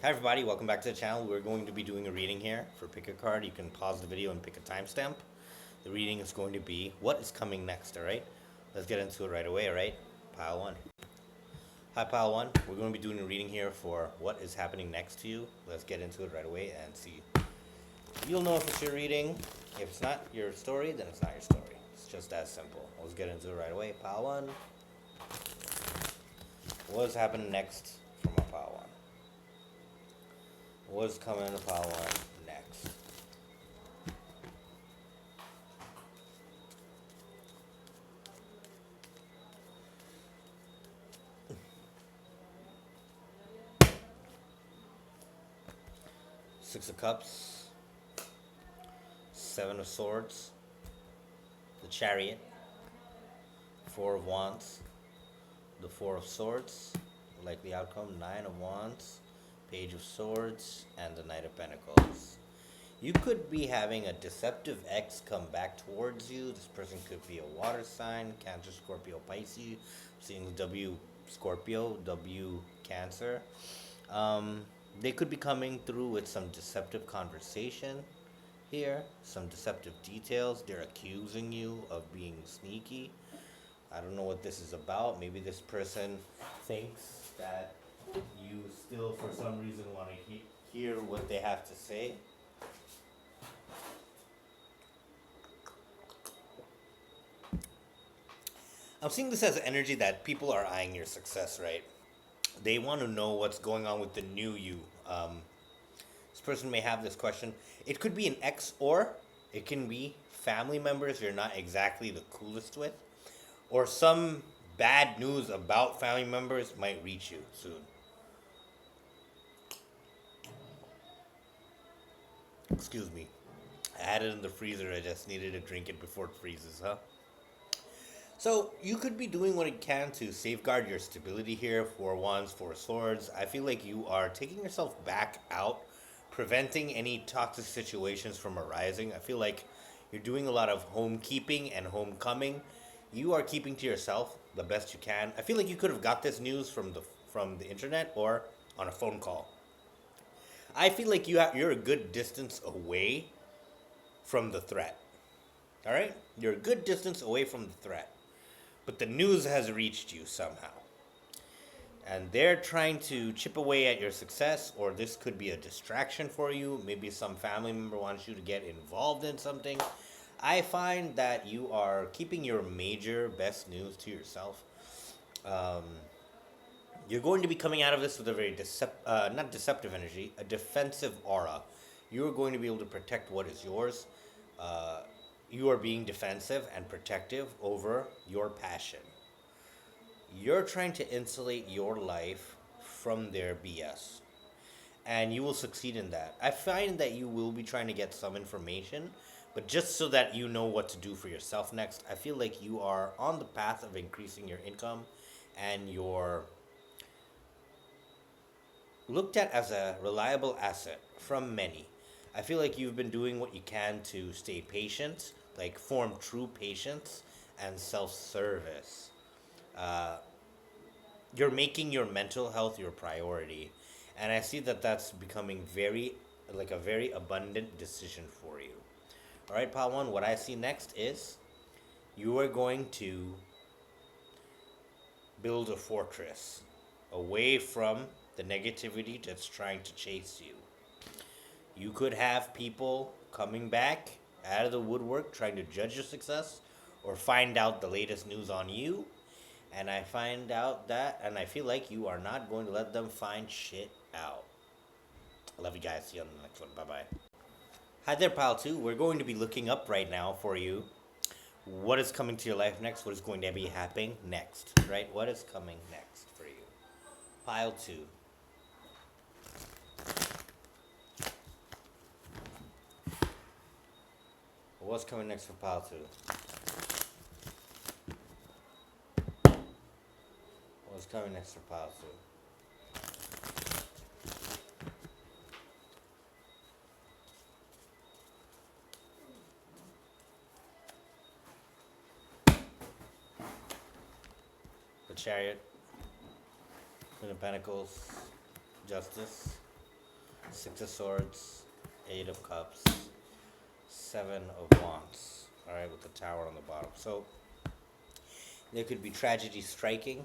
Hi everybody, welcome back to the channel. We're going to be doing a reading here. For pick a card, you can pause the video and pick a timestamp. The reading is going to be what is coming next, alright? Let's get into it right away, alright? Pile 1. Hi Pile 1, we're going to be doing a reading here for what is happening next to you. Let's get into it right away and see. You'll know if it's your reading. If it's not your story, then it's not your story. It's just that simple. Let's get into it right away. Pile 1. What is happening next for my Pile 1? What's coming to Pile 1 next? Six of Cups, Seven of Swords, the Chariot, Four of Wands, the Four of Swords, likely outcome, Nine of Wands, Page of Swords, and the Knight of Pentacles. You could be having a deceptive ex come back towards you. This person could be a water sign, Cancer, Scorpio, Pisces. Seeing W Scorpio, W Cancer. They could be coming through with some deceptive conversation here, some deceptive details. They're accusing you of being sneaky. I don't know what this is about. Maybe this person thinks that you still, for some reason, want to hear what they have to say. I'm seeing this as energy that people are eyeing your success, right? They want to know what's going on with the new you. This person may have this question. It could be an ex, or it can be family members you're not exactly the coolest with, or some bad news about family members might reach you soon. Excuse me. I had it in the freezer. I just needed to drink it before it freezes, huh? So you could be doing what you can to safeguard your stability here. Four Wands, Four Swords. I feel like you are taking yourself back out, preventing any toxic situations from arising. I feel like you're doing a lot of homekeeping and homecoming. You are keeping to yourself the best you can. I feel like you could have got this news from the internet or on a phone call. I feel like you're a good distance away from the threat. All right? You're a good distance away from the threat. But the news has reached you somehow. And they're trying to chip away at your success, or this could be a distraction for you. Maybe some family member wants you to get involved in something. I find that you are keeping your major best news to yourself. You're going to be coming out of this with a very not deceptive energy, a defensive aura. You're going to be able to protect what is yours. You are being defensive and protective over your passion. You're trying to insulate your life from their BS. And you will succeed in that. I find that you will be trying to get some information, but just so that you know what to do for yourself next. I feel like you are on the path of increasing your income, and you're looked at as a reliable asset from many. I feel like you've been doing what you can to stay patient, like form true patience and self-service. You're making your mental health your priority, and I see that that's becoming a very abundant decision for you. All right, Pile 1, what I see next is you are going to build a fortress away from the negativity that's trying to chase you. You could have people coming back out of the woodwork trying to judge your success or find out the latest news on you. And I feel like you are not going to let them find shit out. I love you guys. See you on the next one. Bye-bye. Hi there, Pile 2. We're going to be looking up right now for you. What is coming to your life next? What is going to be happening next? Right? What is coming next for you? Pile 2. What's coming next for Pile 2? What's coming next for Pile 2? The Chariot, Queen of Pentacles, Justice, Six of Swords, Eight of Cups, Seven of Wands. All right, with the Tower on the bottom. So there could be tragedy striking.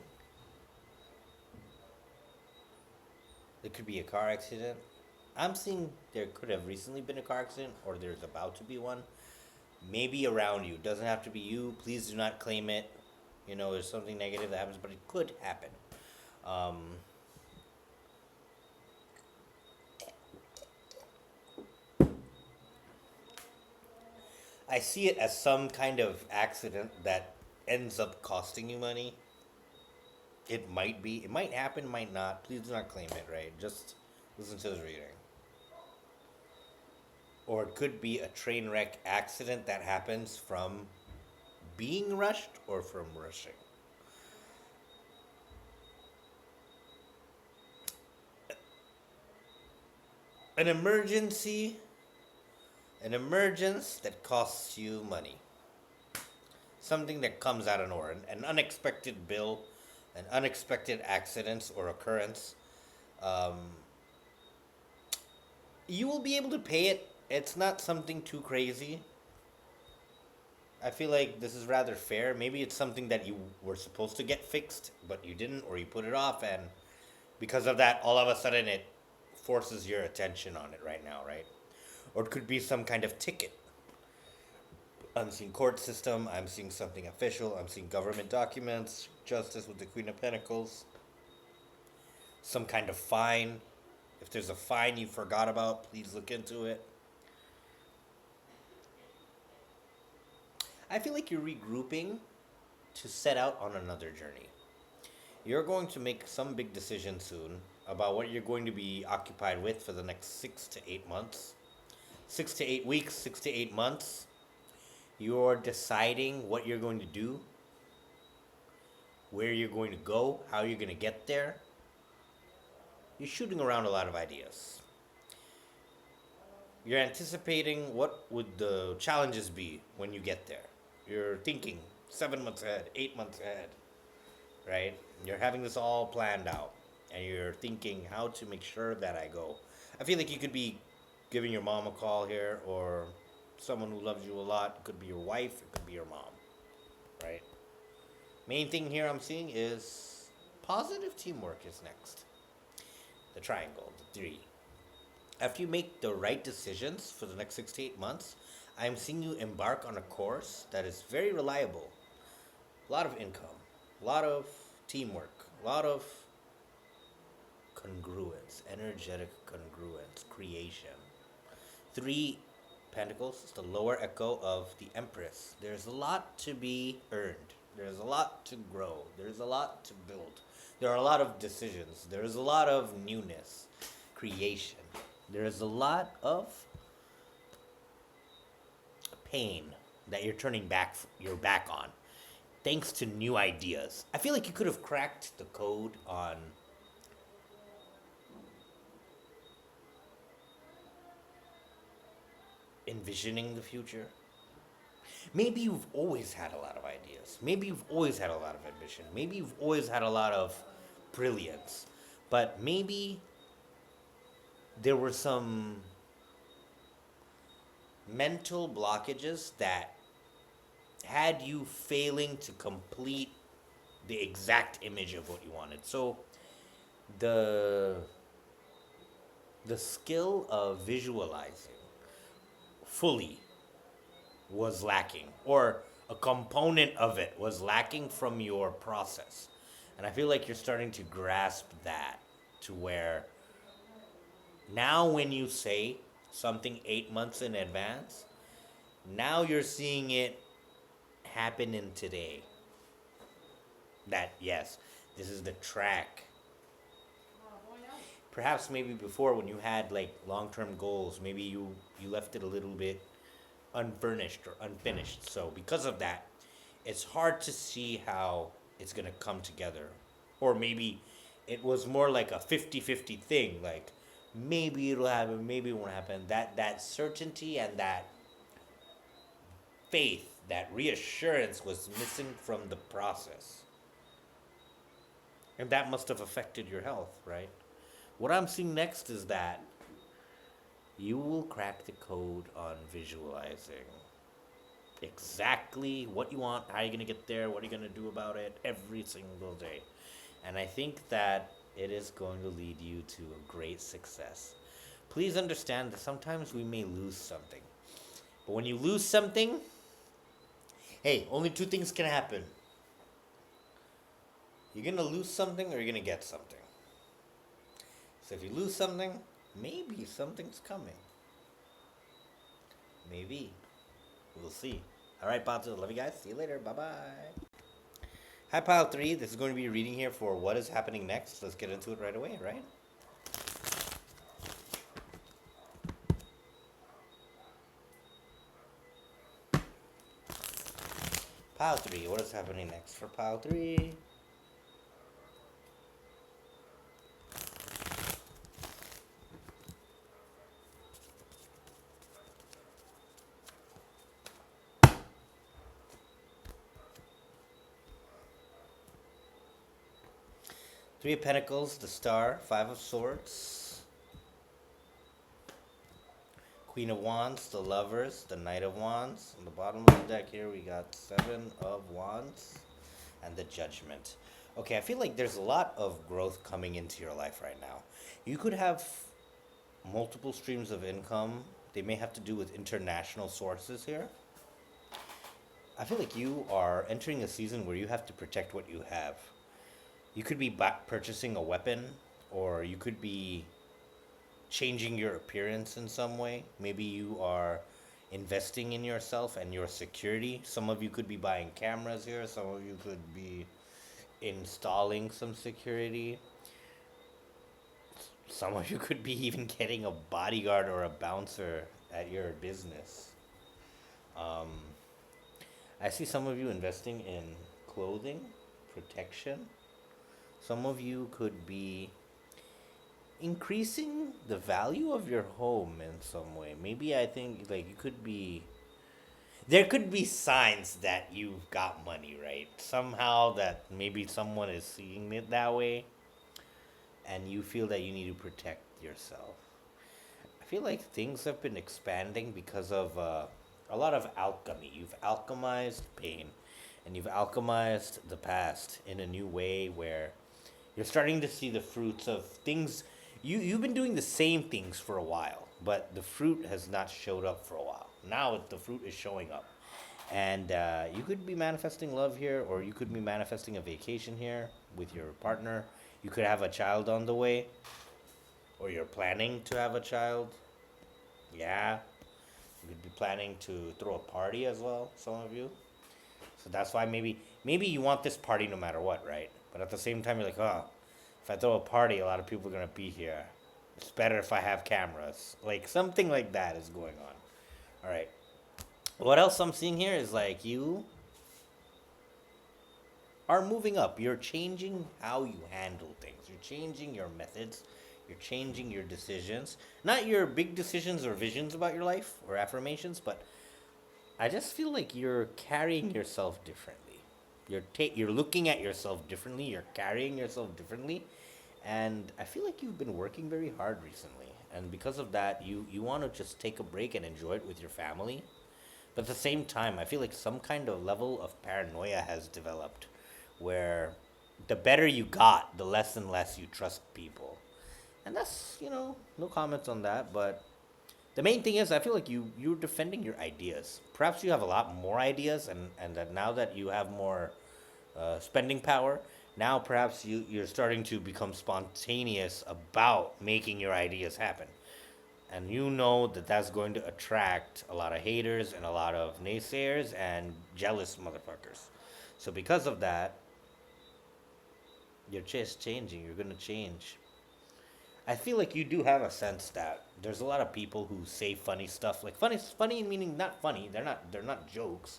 There could be a car accident. I'm seeing there could have recently been a car accident, or there's about to be one. Maybe around you. Doesn't have to be you. Please do not claim it. You know, there's something negative that happens, but it could happen. Um, I see it as some kind of accident that ends up costing you money. It might be. It might happen, might not. Please do not claim it, right? Just listen to the reading. Or it could be a train wreck accident that happens from being rushed or from rushing. An emergency, an emergence that costs you money. Something that comes out of nowhere, an unexpected bill, an unexpected accident or occurrence. Um, you will be able to pay it. It's not something too crazy. I feel like this is rather fair. Maybe it's something that you were supposed to get fixed, but you didn't, or you put it off, and because of that, all of a sudden it forces your attention on it right now, right? Or it could be some kind of ticket. I'm seeing court system, I'm seeing something official, I'm seeing government documents, justice with the Queen of Pentacles, some kind of fine. If there's a fine you forgot about, please look into it. I feel like you're regrouping to set out on another journey. You're going to make some big decision soon about what you're going to be occupied with for the next 6 to 8 months. 6 to 8 weeks, 6 to 8 months. You're deciding what you're going to do, where you're going to go, how you're going to get there. You're shooting around a lot of ideas. You're anticipating what would the challenges be when you get there. You're thinking 7 months ahead, 8 months ahead, right? You're having this all planned out, and you're thinking how to make sure that I go. I feel like you could be giving your mom a call here, or someone who loves you a lot. It could be your wife, it could be your mom, right? Main thing here I'm seeing is positive teamwork is next. The triangle, the three. After you make the right decisions for the next 6 to 8 months, I'm seeing you embark on a course that is very reliable. A lot of income, a lot of teamwork, a lot of congruence, energetic congruence, creation. Three Pentacles is the lower echo of the Empress. There's a lot to be earned. There's a lot to grow. There's a lot to build. There are a lot of decisions. There's a lot of newness, creation. There's a lot of pain that you're turning back your back on thanks to new ideas. I feel like you could have cracked the code on envisioning the future. Maybe you've always had a lot of ideas. Maybe you've always had a lot of ambition. Maybe you've always had a lot of brilliance. But maybe there were some mental blockages that had you failing to complete the exact image of what you wanted. So the the skill of visualizing fully was lacking, or a component of it was lacking from your process. And I feel like you're starting to grasp that, to where now when you say something 8 months in advance, now you're seeing it happen in today. That, yes, this is the track. Perhaps maybe before, when you had like long-term goals, maybe you left it a little bit unfurnished or unfinished. So because of that, it's hard to see how it's going to come together. Or maybe it was more like a 50-50 thing, like maybe it'll happen, maybe it won't happen. That certainty and that faith, that reassurance was missing from the process. And that must have affected your health, right? What I'm seeing next is that you will crack the code on visualizing exactly what you want, how you're going to get there, what you're going to do about it every single day. And I think that it is going to lead you to a great success. Please understand that sometimes we may lose something. But when you lose something, hey, only two things can happen. You're going to lose something or you're going to get something. So if you lose something, maybe something's coming. Maybe. We'll see. All right, Pile 2. Love you guys. See you later. Bye-bye. Hi, Pile 3. This is going to be a reading here for what is happening next. Let's get into it right away, right? Pile 3. What is happening next for Pile 3? Three of Pentacles, the Star, Five of Swords, Queen of Wands, the Lovers, the Knight of Wands. On the bottom of the deck here, we got Seven of Wands and the Judgment. Okay, I feel like there's a lot of growth coming into your life right now. You could have multiple streams of income. They may have to do with international sources here. I feel like you are entering a season where you have to protect what you have. You could be purchasing a weapon, or you could be changing your appearance in some way. Maybe you are investing in yourself and your security. Some of you could be buying cameras here. Some of you could be installing some security. Some of you could be even getting a bodyguard or a bouncer at your business. I see some of you investing in clothing, protection. Some of you could be increasing the value of your home in some way. Maybe I think like you could be, there could be signs that you've got money, right? Somehow that maybe someone is seeing it that way and you feel that you need to protect yourself. I feel like things have been expanding because of a lot of alchemy. You've alchemized pain and you've alchemized the past in a new way where you're starting to see the fruits of things. You've been doing the same things for a while, but the fruit has not showed up for a while. Now the fruit is showing up. And you could be manifesting love here, or you could be manifesting a vacation here with your partner. You could have a child on the way, or you're planning to have a child. Yeah. You could be planning to throw a party as well, some of you. So that's why maybe you want this party no matter what, right? But at the same time, you're like, oh, if I throw a party, a lot of people are gonna be here. It's better if I have cameras. Like something like that is going on. All right. What else I'm seeing here is like you are moving up. You're changing how you handle things. You're changing your methods. You're changing your decisions. Not your big decisions or visions about your life or affirmations, but I just feel like you're carrying yourself differently. You're looking at yourself differently. You're carrying yourself differently, and I feel like you've been working very hard recently. And because of that, you want to just take a break and enjoy it with your family. But at the same time, I feel like some kind of level of paranoia has developed, where the better you got, the less and less you trust people. And that's, no comments on that, but the main thing is, I feel like you're defending your ideas. Perhaps you have a lot more ideas, and that now that you have more spending power, now perhaps you're starting to become spontaneous about making your ideas happen. And you know that that's going to attract a lot of haters and a lot of naysayers and jealous motherfuckers. So because of that, you're just changing. You're going to change. I feel like you do have a sense that there's a lot of people who say funny stuff, like funny meaning not funny. They're not jokes,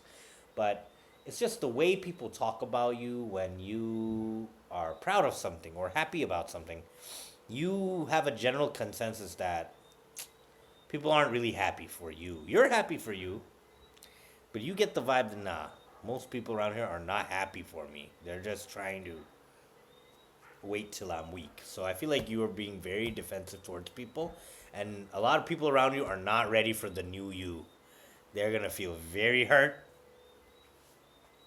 but it's just the way people talk about you when you are proud of something or happy about something. You have a general consensus that people aren't really happy for you. You're happy for you, but you get the vibe that nah, most people around here are not happy for me. They're just trying to wait till I'm weak. So I feel like you are being very defensive towards people, and a lot of people around you are not ready for the new you. They're gonna feel very hurt.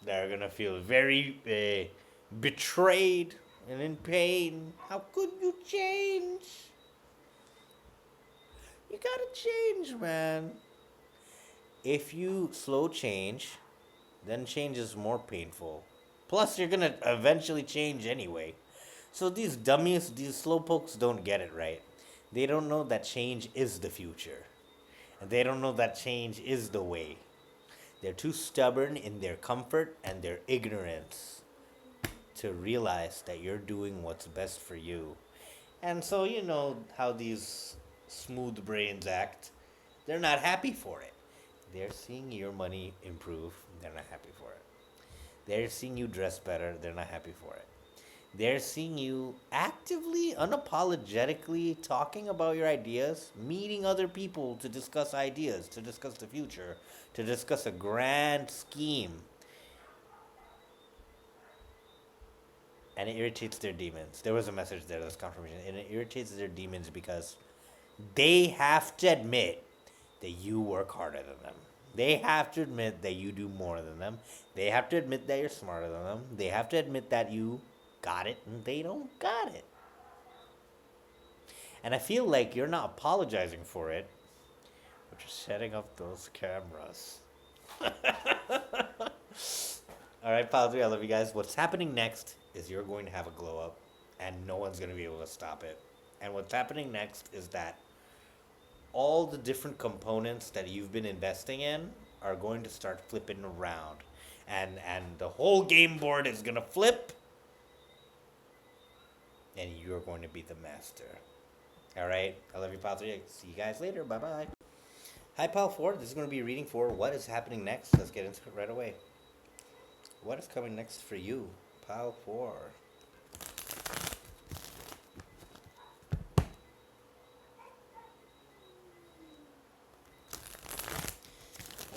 They're gonna feel very betrayed and in pain. How could you change? You gotta change, man. If you slow change, then change is more painful. Plus, you're gonna eventually change anyway. So these dummies, these slowpokes don't get it right. They don't know that change is the future. And they don't know that change is the way. They're too stubborn in their comfort and their ignorance to realize that you're doing what's best for you. And so, you know how these smooth brains act. They're not happy for it. They're seeing your money improve. They're not happy for it. They're seeing you dress better. They're not happy for it. They're seeing you actively, unapologetically talking about your ideas, meeting other people to discuss ideas, to discuss the future, to discuss a grand scheme. And it irritates their demons. There was a message there, that's confirmation. And it irritates their demons because they have to admit that you work harder than them. They have to admit that you do more than them. They have to admit that you're smarter than them. They have to admit that you got it and they don't got it. And I feel like you're not apologizing for it, but you're setting up those cameras. All right, pal 3, I love you guys. What's happening next is you're going to have a glow up, and no one's going to be able to stop it. And what's happening next is that all the different components that you've been investing in are going to start flipping around. And the whole game board is going to flip, and you're going to be the master. All right? I love you, pal 3. See you guys later. Bye-bye. Hi, pal 4. This is going to be a reading for what is happening next. Let's get into it right away. What is coming next for you, pal 4?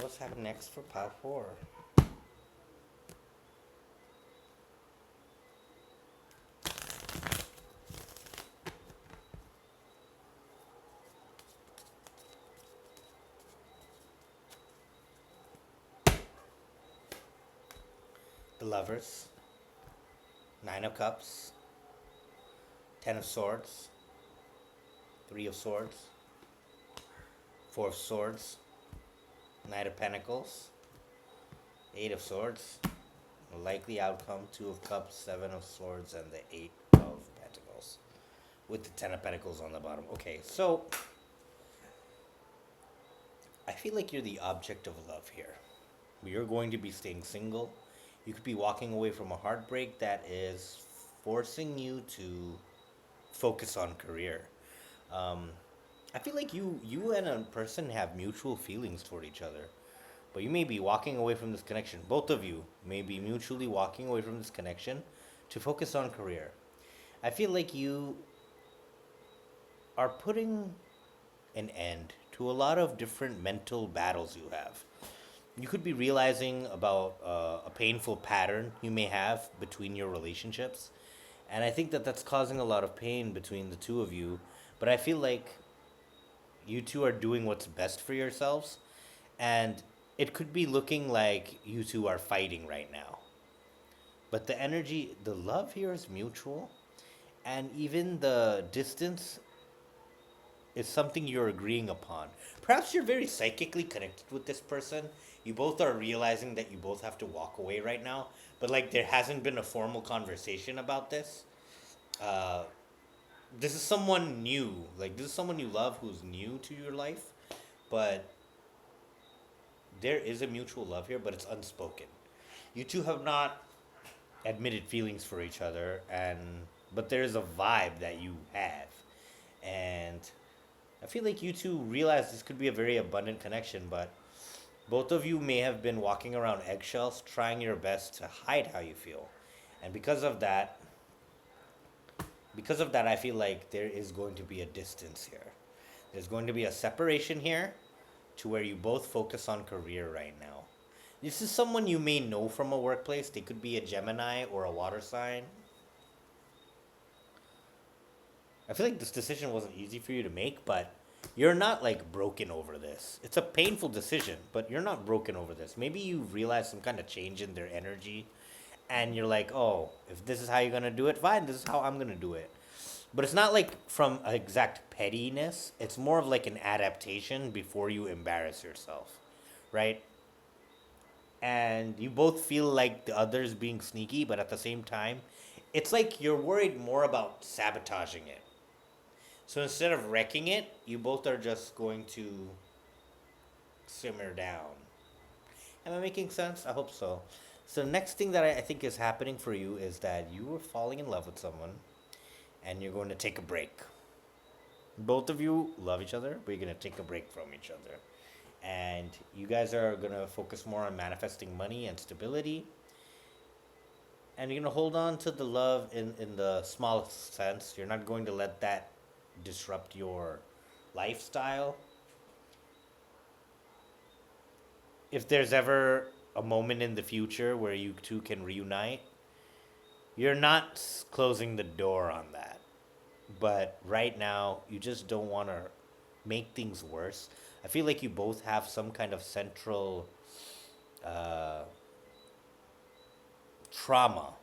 What's happening next for pal 4? The Lovers, 9 of Cups, 10 of Swords, 3 of Swords, 4 of Swords, Knight of Pentacles, 8 of Swords, a likely outcome, 2 of Cups, 7 of Swords, and the 8 of Pentacles, with the 10 of Pentacles on the bottom. Okay, so I feel like you're the object of love here. You're going to be staying single. You could be walking away from a heartbreak that is forcing you to focus on career. I feel like you and a person have mutual feelings toward each other, but you may be walking away from this connection. Both of you may be mutually walking away from this connection to focus on career. I feel like you are putting an end to a lot of different mental battles you have. You could be realizing about a painful pattern you may have between your relationships. And I think that that's causing a lot of pain between the two of you. But I feel like you two are doing what's best for yourselves. And it could be looking like you two are fighting right now. But the energy, the love here is mutual. And even the distance is something you're agreeing upon. Perhaps you're very psychically connected with this person. You both are realizing that you both have to walk away right now, but like there hasn't been a formal conversation about this. Uh, this is someone new. Like this is someone you love who's new to your life, but there is a mutual love here, but it's unspoken. You two have not admitted feelings for each other, and but there is a vibe that you have, and I feel like you two realize this could be a very abundant connection, but both of you may have been walking around eggshells, trying your best to hide how you feel, and because of that, I feel like there is going to be a distance here. There's going to be a separation here, to where you both focus on career right now. This is someone you may know from a workplace. They could be a Gemini or a water sign. I feel like this decision wasn't easy for you to make, but you're not like broken over this. It's a painful decision, but you're not broken over this. Maybe you realize some kind of change in their energy, and you're like, oh, if this is how you're gonna do it, fine, this is how I'm gonna do it. But it's not like from exact pettiness, it's more of like an adaptation before you embarrass yourself, right? And you both feel like the other's being sneaky, but at the same time, it's like you're worried more about sabotaging it. So instead of wrecking it, you both are just going to simmer down. Am I making sense? I hope so. So next thing that I think is happening for you is that you are falling in love with someone and you're going to take a break. Both of you love each other, but you're going to take a break from each other. And you guys are going to focus more on manifesting money and stability. And you're going to hold on to the love in the smallest sense. You're not going to let that disrupt your lifestyle. If there's ever a moment in the future where you two can reunite, you're not closing the door on that. But right now, you just don't want to make things worse. I feel like you both have some kind of central uh, trauma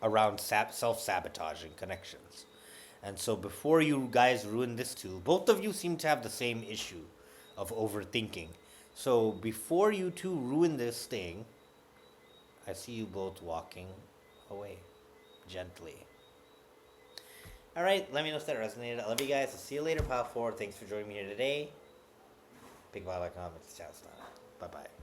around self sabotaging connections. And so, before you guys ruin this too, both of you seem to have the same issue of overthinking. So, before you two ruin this thing, I see you both walking away gently. All right, let me know if that resonated. I love you guys. I'll see you later, Power 4. Thanks for joining me here today. Big bye, like, comments. Ciao, bye bye.